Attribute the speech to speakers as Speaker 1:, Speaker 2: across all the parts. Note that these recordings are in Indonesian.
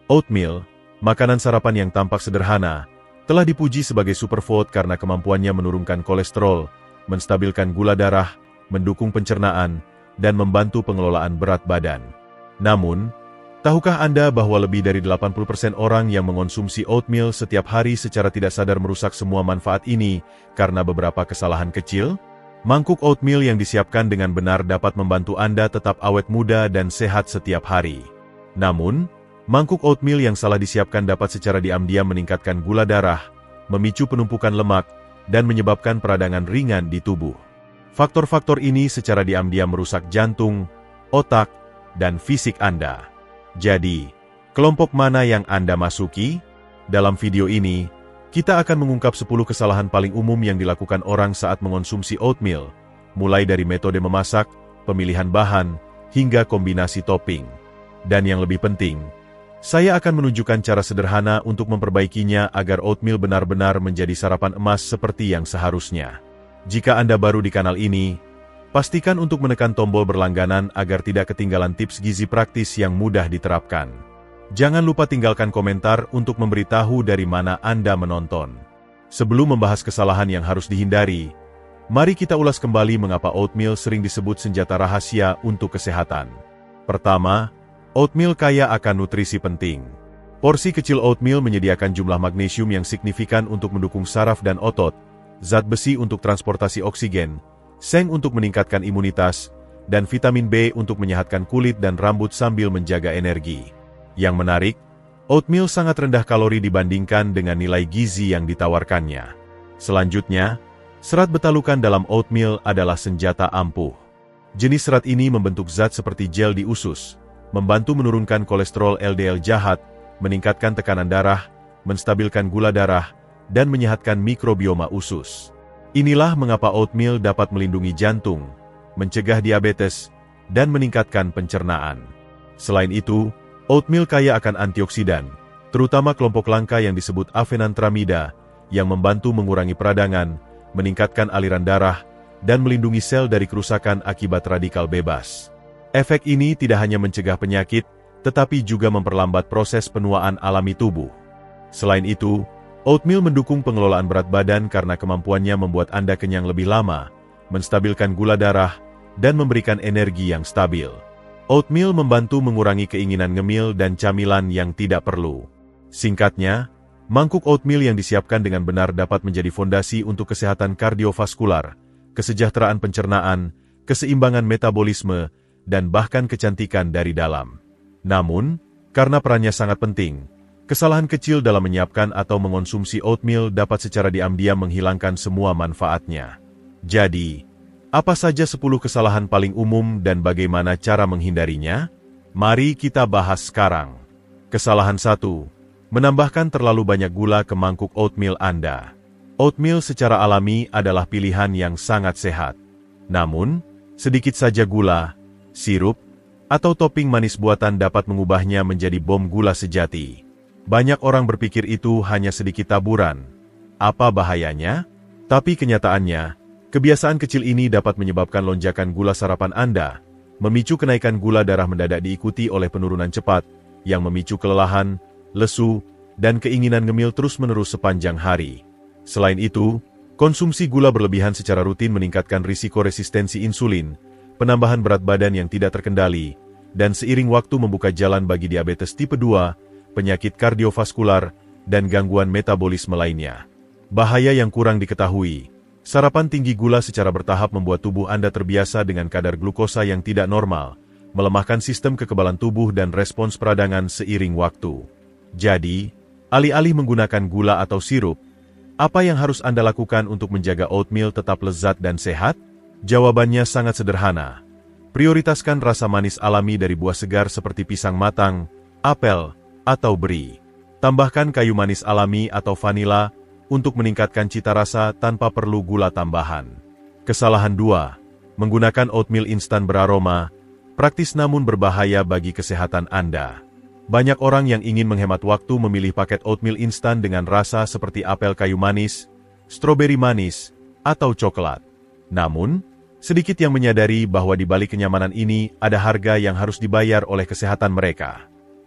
Speaker 1: Oatmeal, makanan sarapan yang tampak sederhana, telah dipuji sebagai superfood karena kemampuannya menurunkan kolesterol, menstabilkan gula darah, mendukung pencernaan, dan membantu pengelolaan berat badan. Namun, tahukah Anda bahwa lebih dari 80% orang yang mengonsumsi oatmeal setiap hari secara tidak sadar merusak semua manfaat ini karena beberapa kesalahan kecil? Mangkuk oatmeal yang disiapkan dengan benar dapat membantu Anda tetap awet muda dan sehat setiap hari. Namun, mangkuk oatmeal yang salah disiapkan dapat secara diam-diam meningkatkan gula darah, memicu penumpukan lemak, dan menyebabkan peradangan ringan di tubuh. Faktor-faktor ini secara diam-diam merusak jantung, otak, dan fisik Anda. Jadi, kelompok mana yang Anda masuki? Dalam video ini, kita akan mengungkap 10 kesalahan paling umum yang dilakukan orang saat mengonsumsi oatmeal, mulai dari metode memasak, pemilihan bahan, hingga kombinasi topping. Dan yang lebih penting, saya akan menunjukkan cara sederhana untuk memperbaikinya agar oatmeal benar-benar menjadi sarapan emas seperti yang seharusnya. Jika Anda baru di kanal ini, pastikan untuk menekan tombol berlangganan agar tidak ketinggalan tips gizi praktis yang mudah diterapkan. Jangan lupa tinggalkan komentar untuk memberitahu dari mana Anda menonton. Sebelum membahas kesalahan yang harus dihindari, mari kita ulas kembali mengapa oatmeal sering disebut senjata rahasia untuk kesehatan. Pertama, oatmeal kaya akan nutrisi penting. Porsi kecil oatmeal menyediakan jumlah magnesium yang signifikan untuk mendukung saraf dan otot, zat besi untuk transportasi oksigen, seng untuk meningkatkan imunitas, dan vitamin B untuk menyehatkan kulit dan rambut sambil menjaga energi. Yang menarik, oatmeal sangat rendah kalori dibandingkan dengan nilai gizi yang ditawarkannya. Selanjutnya, serat betalukan dalam oatmeal adalah senjata ampuh. Jenis serat ini membentuk zat seperti gel di usus, membantu menurunkan kolesterol LDL jahat, meningkatkan tekanan darah, menstabilkan gula darah, dan menyehatkan mikrobioma usus. Inilah mengapa oatmeal dapat melindungi jantung, mencegah diabetes, dan meningkatkan pencernaan. Selain itu, oatmeal kaya akan antioksidan, terutama kelompok langka yang disebut avenantramida, yang membantu mengurangi peradangan, meningkatkan aliran darah, dan melindungi sel dari kerusakan akibat radikal bebas. Efek ini tidak hanya mencegah penyakit, tetapi juga memperlambat proses penuaan alami tubuh. Selain itu, oatmeal mendukung pengelolaan berat badan karena kemampuannya membuat Anda kenyang lebih lama, menstabilkan gula darah, dan memberikan energi yang stabil. Oatmeal membantu mengurangi keinginan ngemil dan camilan yang tidak perlu. Singkatnya, mangkuk oatmeal yang disiapkan dengan benar dapat menjadi fondasi untuk kesehatan kardiovaskular, kesejahteraan pencernaan, keseimbangan metabolisme, dan bahkan kecantikan dari dalam. Namun, karena perannya sangat penting, kesalahan kecil dalam menyiapkan atau mengonsumsi oatmeal dapat secara diam-diam menghilangkan semua manfaatnya. Jadi, apa saja 10 kesalahan paling umum dan bagaimana cara menghindarinya? Mari kita bahas sekarang. Kesalahan 1. Menambahkan terlalu banyak gula ke mangkuk oatmeal Anda. Oatmeal secara alami adalah pilihan yang sangat sehat. Namun, sedikit saja gula, sirup, atau topping manis buatan dapat mengubahnya menjadi bom gula sejati. Banyak orang berpikir itu hanya sedikit taburan. Apa bahayanya? Tapi kenyataannya, kebiasaan kecil ini dapat menyebabkan lonjakan gula sarapan Anda, memicu kenaikan gula darah mendadak diikuti oleh penurunan cepat, yang memicu kelelahan, lesu, dan keinginan ngemil terus-menerus sepanjang hari. Selain itu, konsumsi gula berlebihan secara rutin meningkatkan risiko resistensi insulin, penambahan berat badan yang tidak terkendali, dan seiring waktu membuka jalan bagi diabetes tipe 2, penyakit kardiovaskular, dan gangguan metabolisme lainnya. Bahaya yang kurang diketahui, sarapan tinggi gula secara bertahap membuat tubuh Anda terbiasa dengan kadar glukosa yang tidak normal, melemahkan sistem kekebalan tubuh dan respons peradangan seiring waktu. Jadi, alih-alih menggunakan gula atau sirup, apa yang harus Anda lakukan untuk menjaga oatmeal tetap lezat dan sehat? Jawabannya sangat sederhana. Prioritaskan rasa manis alami dari buah segar seperti pisang matang, apel, atau beri. Tambahkan kayu manis alami atau vanila untuk meningkatkan cita rasa tanpa perlu gula tambahan. Kesalahan 2. Menggunakan oatmeal instan beraroma, praktis namun berbahaya bagi kesehatan Anda. Banyak orang yang ingin menghemat waktu memilih paket oatmeal instan dengan rasa seperti apel kayu manis, stroberi manis, atau coklat. Namun, sedikit yang menyadari bahwa di balik kenyamanan ini ada harga yang harus dibayar oleh kesehatan mereka.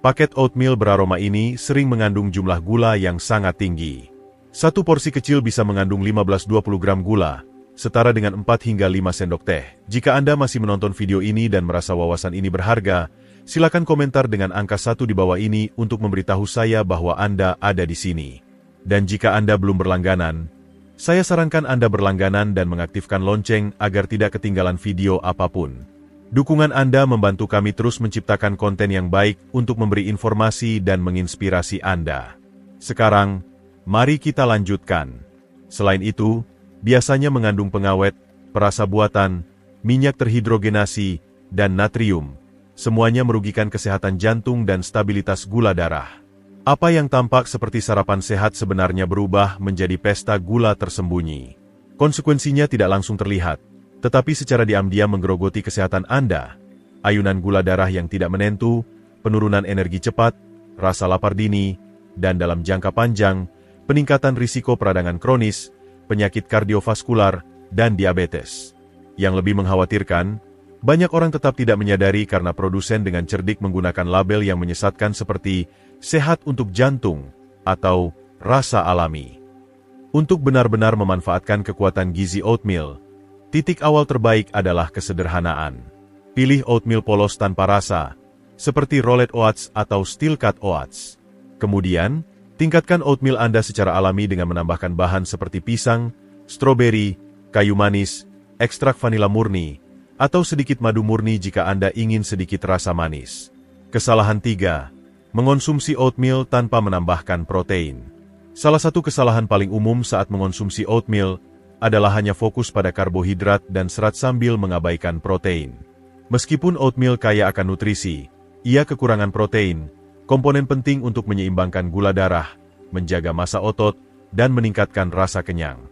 Speaker 1: Paket oatmeal beraroma ini sering mengandung jumlah gula yang sangat tinggi. Satu porsi kecil bisa mengandung 15-20 gram gula, setara dengan 4 hingga 5 sendok teh. Jika Anda masih menonton video ini dan merasa wawasan ini berharga, silakan komentar dengan angka 1 di bawah ini untuk memberitahu saya bahwa Anda ada di sini. Dan jika Anda belum berlangganan, saya sarankan Anda berlangganan dan mengaktifkan lonceng agar tidak ketinggalan video apapun. Dukungan Anda membantu kami terus menciptakan konten yang baik untuk memberi informasi dan menginspirasi Anda. Sekarang, mari kita lanjutkan. Selain itu, biasanya mengandung pengawet, perasa buatan, minyak terhidrogenasi, dan natrium. Semuanya merugikan kesehatan jantung dan stabilitas gula darah. Apa yang tampak seperti sarapan sehat sebenarnya berubah menjadi pesta gula tersembunyi. Konsekuensinya tidak langsung terlihat, tetapi secara diam-diam menggerogoti kesehatan Anda. Ayunan gula darah yang tidak menentu, penurunan energi cepat, rasa lapar dini, dan dalam jangka panjang, peningkatan risiko peradangan kronis, penyakit kardiovaskular, dan diabetes. Yang lebih mengkhawatirkan, banyak orang tetap tidak menyadari karena produsen dengan cerdik menggunakan label yang menyesatkan seperti sehat untuk jantung atau rasa alami. Untuk benar-benar memanfaatkan kekuatan gizi oatmeal, titik awal terbaik adalah kesederhanaan. Pilih oatmeal polos tanpa rasa, seperti rolled oats atau steel cut oats. Kemudian, tingkatkan oatmeal Anda secara alami dengan menambahkan bahan seperti pisang, stroberi, kayu manis, ekstrak vanila murni, atau sedikit madu murni jika Anda ingin sedikit rasa manis. Kesalahan 3. Mengonsumsi oatmeal tanpa menambahkan protein. Salah satu kesalahan paling umum saat mengonsumsi oatmeal adalah hanya fokus pada karbohidrat dan serat sambil mengabaikan protein. Meskipun oatmeal kaya akan nutrisi, ia kekurangan protein, komponen penting untuk menyeimbangkan gula darah, menjaga massa otot, dan meningkatkan rasa kenyang.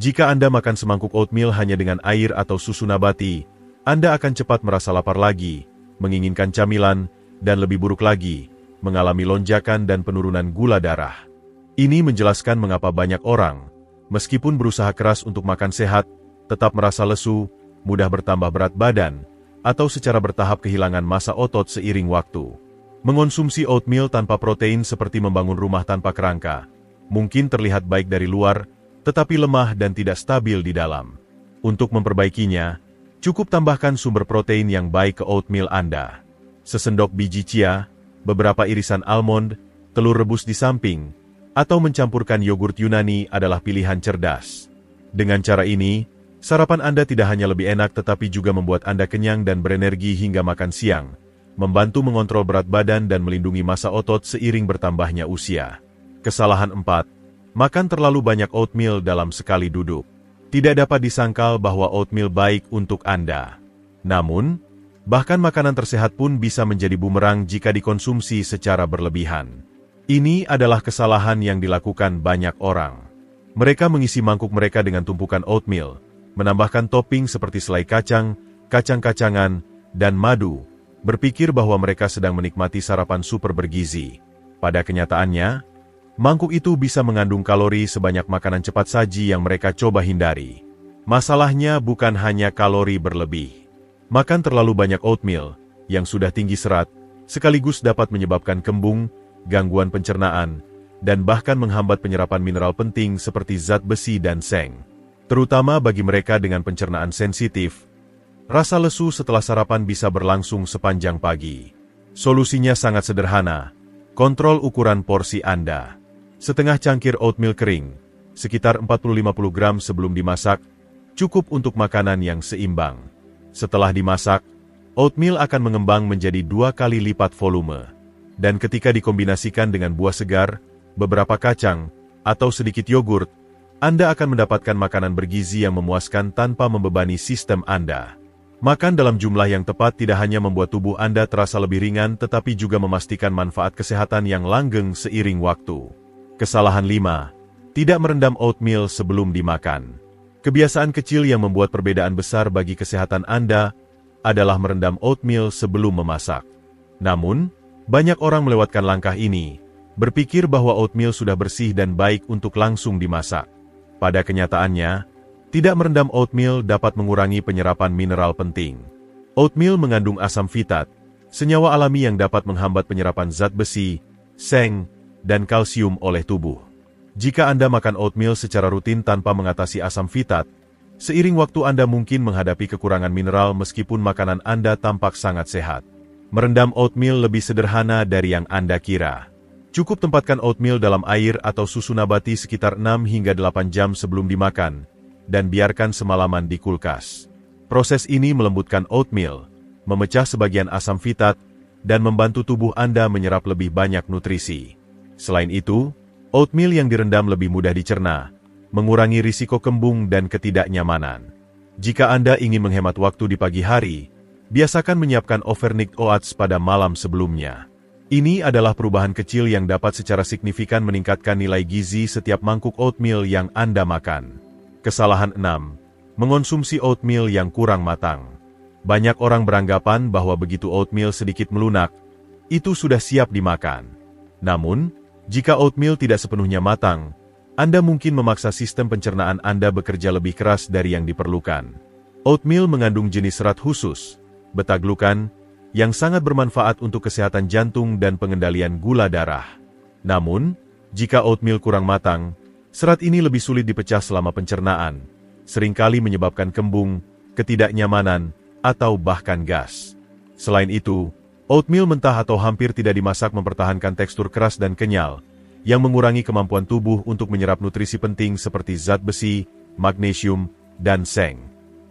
Speaker 1: Jika Anda makan semangkuk oatmeal hanya dengan air atau susu nabati, Anda akan cepat merasa lapar lagi, menginginkan camilan, dan lebih buruk lagi, mengalami lonjakan dan penurunan gula darah. Ini menjelaskan mengapa banyak orang, meskipun berusaha keras untuk makan sehat, tetap merasa lesu, mudah bertambah berat badan, atau secara bertahap kehilangan massa otot seiring waktu. Mengonsumsi oatmeal tanpa protein seperti membangun rumah tanpa kerangka, mungkin terlihat baik dari luar, tetapi lemah dan tidak stabil di dalam. Untuk memperbaikinya, cukup tambahkan sumber protein yang baik ke oatmeal Anda. Sesendok biji chia, beberapa irisan almond, telur rebus di samping, atau mencampurkan yogurt Yunani adalah pilihan cerdas. Dengan cara ini, sarapan Anda tidak hanya lebih enak tetapi juga membuat Anda kenyang dan berenergi hingga makan siang, membantu mengontrol berat badan dan melindungi massa otot seiring bertambahnya usia. Kesalahan 4. Makan terlalu banyak oatmeal dalam sekali duduk. Tidak dapat disangkal bahwa oatmeal baik untuk Anda. Namun, bahkan makanan tersehat pun bisa menjadi bumerang jika dikonsumsi secara berlebihan. Ini adalah kesalahan yang dilakukan banyak orang. Mereka mengisi mangkuk mereka dengan tumpukan oatmeal, menambahkan topping seperti selai kacang, kacang-kacangan, dan madu, berpikir bahwa mereka sedang menikmati sarapan super bergizi. Pada kenyataannya, mangkuk itu bisa mengandung kalori sebanyak makanan cepat saji yang mereka coba hindari. Masalahnya bukan hanya kalori berlebih. Makan terlalu banyak oatmeal, yang sudah tinggi serat, sekaligus dapat menyebabkan kembung, gangguan pencernaan, dan bahkan menghambat penyerapan mineral penting seperti zat besi dan seng. Terutama bagi mereka dengan pencernaan sensitif, rasa lesu setelah sarapan bisa berlangsung sepanjang pagi. Solusinya sangat sederhana, kontrol ukuran porsi Anda. Setengah cangkir oatmeal kering, sekitar 40-50 gram sebelum dimasak, cukup untuk makanan yang seimbang. Setelah dimasak, oatmeal akan mengembang menjadi 2 kali lipat volume. Dan ketika dikombinasikan dengan buah segar, beberapa kacang, atau sedikit yogurt, Anda akan mendapatkan makanan bergizi yang memuaskan tanpa membebani sistem Anda. Makan dalam jumlah yang tepat tidak hanya membuat tubuh Anda terasa lebih ringan tetapi juga memastikan manfaat kesehatan yang langgeng seiring waktu. Kesalahan 5. Tidak merendam oatmeal sebelum dimakan. Kebiasaan kecil yang membuat perbedaan besar bagi kesehatan Anda adalah merendam oatmeal sebelum memasak. Namun, banyak orang melewatkan langkah ini, berpikir bahwa oatmeal sudah bersih dan baik untuk langsung dimasak. Pada kenyataannya, tidak merendam oatmeal dapat mengurangi penyerapan mineral penting. Oatmeal mengandung asam fitat, senyawa alami yang dapat menghambat penyerapan zat besi, seng, dan kalsium oleh tubuh. Jika Anda makan oatmeal secara rutin tanpa mengatasi asam fitat, seiring waktu Anda mungkin menghadapi kekurangan mineral meskipun makanan Anda tampak sangat sehat. Merendam oatmeal lebih sederhana dari yang Anda kira. Cukup tempatkan oatmeal dalam air atau susu nabati sekitar 6 hingga 8 jam sebelum dimakan, dan biarkan semalaman di kulkas. Proses ini melembutkan oatmeal, memecah sebagian asam fitat, dan membantu tubuh Anda menyerap lebih banyak nutrisi. Selain itu, oatmeal yang direndam lebih mudah dicerna, mengurangi risiko kembung dan ketidaknyamanan. Jika Anda ingin menghemat waktu di pagi hari, biasakan menyiapkan overnight oats pada malam sebelumnya. Ini adalah perubahan kecil yang dapat secara signifikan meningkatkan nilai gizi setiap mangkuk oatmeal yang Anda makan. Kesalahan 6. Mengonsumsi oatmeal yang kurang matang. Banyak orang beranggapan bahwa begitu oatmeal sedikit melunak, itu sudah siap dimakan. Namun, jika oatmeal tidak sepenuhnya matang, Anda mungkin memaksa sistem pencernaan Anda bekerja lebih keras dari yang diperlukan. Oatmeal mengandung jenis serat khusus, beta-glukan, yang sangat bermanfaat untuk kesehatan jantung dan pengendalian gula darah. Namun, jika oatmeal kurang matang, serat ini lebih sulit dipecah selama pencernaan, seringkali menyebabkan kembung, ketidaknyamanan, atau bahkan gas. Selain itu, oatmeal mentah atau hampir tidak dimasak mempertahankan tekstur keras dan kenyal, yang mengurangi kemampuan tubuh untuk menyerap nutrisi penting seperti zat besi, magnesium, dan seng.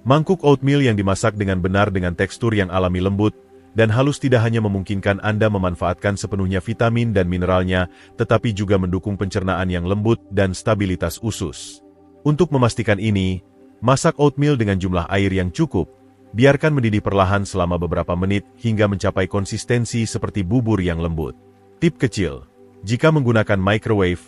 Speaker 1: Mangkuk oatmeal yang dimasak dengan benar dengan tekstur yang alami lembut dan halus tidak hanya memungkinkan Anda memanfaatkan sepenuhnya vitamin dan mineralnya, tetapi juga mendukung pencernaan yang lembut dan stabilitas usus. Untuk memastikan ini, masak oatmeal dengan jumlah air yang cukup, biarkan mendidih perlahan selama beberapa menit hingga mencapai konsistensi seperti bubur yang lembut. Tip kecil, jika menggunakan microwave,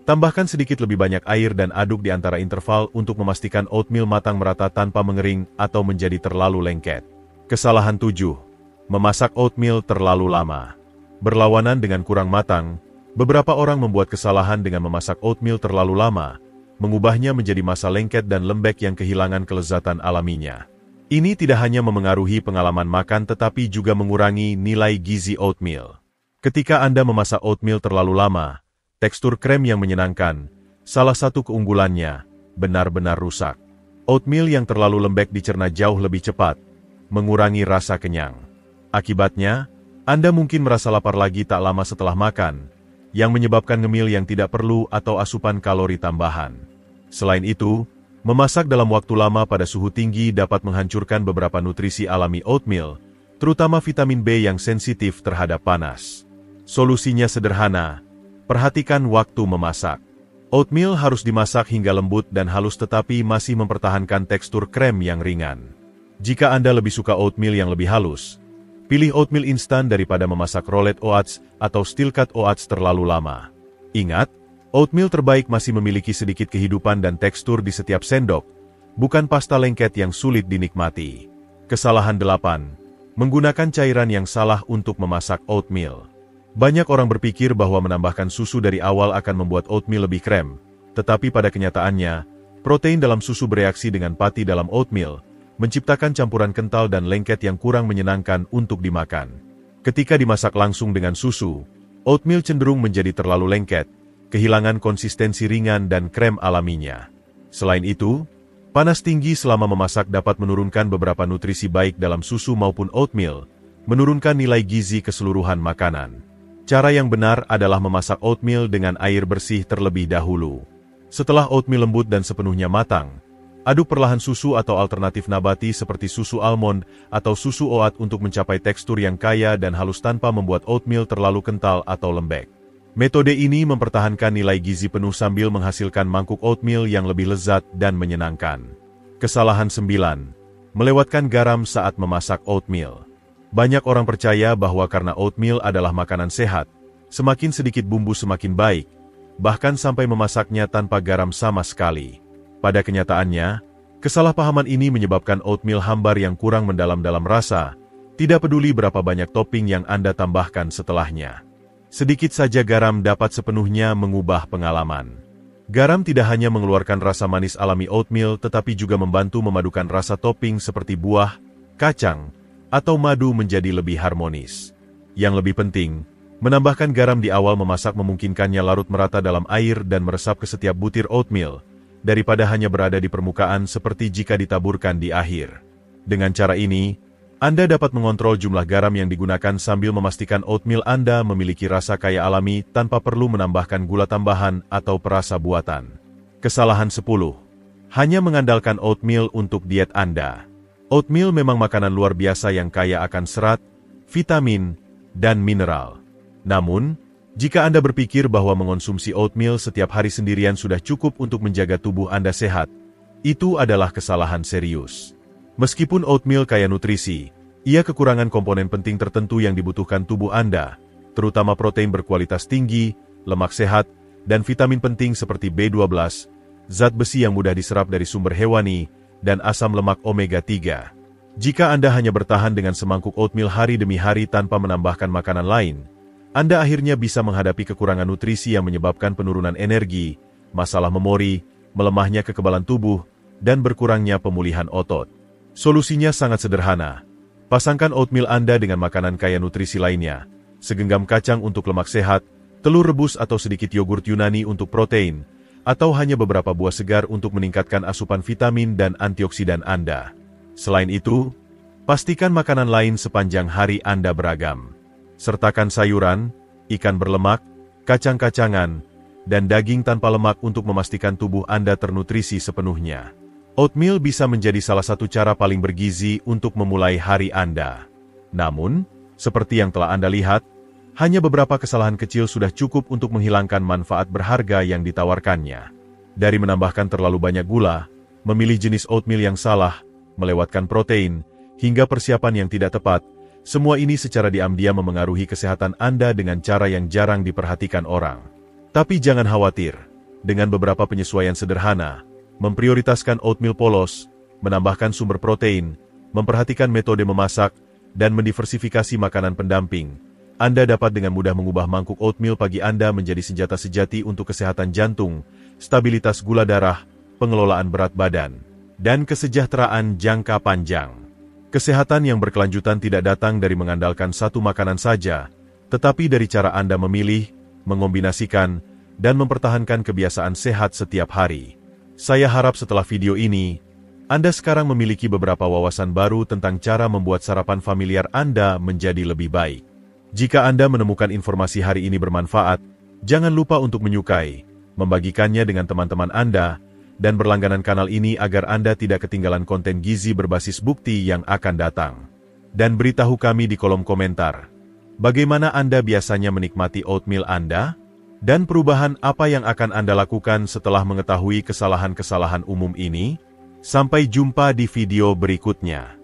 Speaker 1: tambahkan sedikit lebih banyak air dan aduk di antara interval untuk memastikan oatmeal matang merata tanpa mengering atau menjadi terlalu lengket. Kesalahan 7. Memasak oatmeal terlalu lama. Berlawanan dengan kurang matang, beberapa orang membuat kesalahan dengan memasak oatmeal terlalu lama, mengubahnya menjadi masa lengket dan lembek yang kehilangan kelezatan alaminya. Ini tidak hanya memengaruhi pengalaman makan tetapi juga mengurangi nilai gizi oatmeal. Ketika Anda memasak oatmeal terlalu lama, tekstur krem yang menyenangkan, salah satu keunggulannya, benar-benar rusak. Oatmeal yang terlalu lembek dicerna jauh lebih cepat, mengurangi rasa kenyang. Akibatnya, Anda mungkin merasa lapar lagi tak lama setelah makan, yang menyebabkan ngemil yang tidak perlu atau asupan kalori tambahan. Selain itu, memasak dalam waktu lama pada suhu tinggi dapat menghancurkan beberapa nutrisi alami oatmeal, terutama vitamin B yang sensitif terhadap panas. Solusinya sederhana, perhatikan waktu memasak. Oatmeal harus dimasak hingga lembut dan halus tetapi masih mempertahankan tekstur krem yang ringan. Jika Anda lebih suka oatmeal yang lebih halus, pilih oatmeal instan daripada memasak rolled oats atau steel cut oats terlalu lama. Ingat, oatmeal terbaik masih memiliki sedikit kehidupan dan tekstur di setiap sendok, bukan pasta lengket yang sulit dinikmati. Kesalahan 8. Menggunakan cairan yang salah untuk memasak oatmeal. Banyak orang berpikir bahwa menambahkan susu dari awal akan membuat oatmeal lebih krem, tetapi pada kenyataannya, protein dalam susu bereaksi dengan pati dalam oatmeal, menciptakan campuran kental dan lengket yang kurang menyenangkan untuk dimakan. Ketika dimasak langsung dengan susu, oatmeal cenderung menjadi terlalu lengket, kehilangan konsistensi ringan dan krem alaminya. Selain itu, panas tinggi selama memasak dapat menurunkan beberapa nutrisi baik dalam susu maupun oatmeal, menurunkan nilai gizi keseluruhan makanan. Cara yang benar adalah memasak oatmeal dengan air bersih terlebih dahulu. Setelah oatmeal lembut dan sepenuhnya matang, aduk perlahan susu atau alternatif nabati seperti susu almond atau susu oat untuk mencapai tekstur yang kaya dan halus tanpa membuat oatmeal terlalu kental atau lembek. Metode ini mempertahankan nilai gizi penuh sambil menghasilkan mangkuk oatmeal yang lebih lezat dan menyenangkan. Kesalahan 9. Melewatkan garam saat memasak oatmeal. Banyak orang percaya bahwa karena oatmeal adalah makanan sehat, semakin sedikit bumbu semakin baik, bahkan sampai memasaknya tanpa garam sama sekali. Pada kenyataannya, kesalahpahaman ini menyebabkan oatmeal hambar yang kurang mendalam dalam rasa, tidak peduli berapa banyak topping yang Anda tambahkan setelahnya. Sedikit saja garam dapat sepenuhnya mengubah pengalaman. Garam tidak hanya mengeluarkan rasa manis alami oatmeal tetapi juga membantu memadukan rasa topping seperti buah, kacang, atau madu menjadi lebih harmonis. Yang lebih penting, menambahkan garam di awal memasak memungkinkannya larut merata dalam air dan meresap ke setiap butir oatmeal, daripada hanya berada di permukaan seperti jika ditaburkan di akhir. Dengan cara ini, Anda dapat mengontrol jumlah garam yang digunakan sambil memastikan oatmeal Anda memiliki rasa kaya alami tanpa perlu menambahkan gula tambahan atau perasa buatan. Kesalahan 10. Hanya mengandalkan oatmeal untuk diet Anda. Oatmeal memang makanan luar biasa yang kaya akan serat, vitamin, dan mineral. Namun, jika Anda berpikir bahwa mengonsumsi oatmeal setiap hari sendirian sudah cukup untuk menjaga tubuh Anda sehat, itu adalah kesalahan serius. Meskipun oatmeal kaya nutrisi, ia kekurangan komponen penting tertentu yang dibutuhkan tubuh Anda, terutama protein berkualitas tinggi, lemak sehat, dan vitamin penting seperti B12, zat besi yang mudah diserap dari sumber hewani, dan asam lemak omega-3. Jika Anda hanya bertahan dengan semangkuk oatmeal hari demi hari tanpa menambahkan makanan lain, Anda akhirnya bisa menghadapi kekurangan nutrisi yang menyebabkan penurunan energi, masalah memori, melemahnya kekebalan tubuh, dan berkurangnya pemulihan otot. Solusinya sangat sederhana. Pasangkan oatmeal Anda dengan makanan kaya nutrisi lainnya, segenggam kacang untuk lemak sehat, telur rebus atau sedikit yogurt Yunani untuk protein, atau hanya beberapa buah segar untuk meningkatkan asupan vitamin dan antioksidan Anda. Selain itu, pastikan makanan lain sepanjang hari Anda beragam. Sertakan sayuran, ikan berlemak, kacang-kacangan, dan daging tanpa lemak untuk memastikan tubuh Anda ternutrisi sepenuhnya. Oatmeal bisa menjadi salah satu cara paling bergizi untuk memulai hari Anda. Namun, seperti yang telah Anda lihat, hanya beberapa kesalahan kecil sudah cukup untuk menghilangkan manfaat berharga yang ditawarkannya. Dari menambahkan terlalu banyak gula, memilih jenis oatmeal yang salah, melewatkan protein, hingga persiapan yang tidak tepat, semua ini secara diam-diam memengaruhi kesehatan Anda dengan cara yang jarang diperhatikan orang. Tapi jangan khawatir, dengan beberapa penyesuaian sederhana, memprioritaskan oatmeal polos, menambahkan sumber protein, memperhatikan metode memasak, dan mendiversifikasi makanan pendamping, Anda dapat dengan mudah mengubah mangkuk oatmeal pagi Anda menjadi senjata sejati untuk kesehatan jantung, stabilitas gula darah, pengelolaan berat badan, dan kesejahteraan jangka panjang. Kesehatan yang berkelanjutan tidak datang dari mengandalkan satu makanan saja, tetapi dari cara Anda memilih, mengombinasikan, dan mempertahankan kebiasaan sehat setiap hari. Saya harap setelah video ini, Anda sekarang memiliki beberapa wawasan baru tentang cara membuat sarapan familiar Anda menjadi lebih baik. Jika Anda menemukan informasi hari ini bermanfaat, jangan lupa untuk menyukai, membagikannya dengan teman-teman Anda, dan berlangganan kanal ini agar Anda tidak ketinggalan konten gizi berbasis bukti yang akan datang. Dan beritahu kami di kolom komentar, bagaimana Anda biasanya menikmati oatmeal Anda? Dan perubahan apa yang akan Anda lakukan setelah mengetahui kesalahan-kesalahan umum ini? Sampai jumpa di video berikutnya.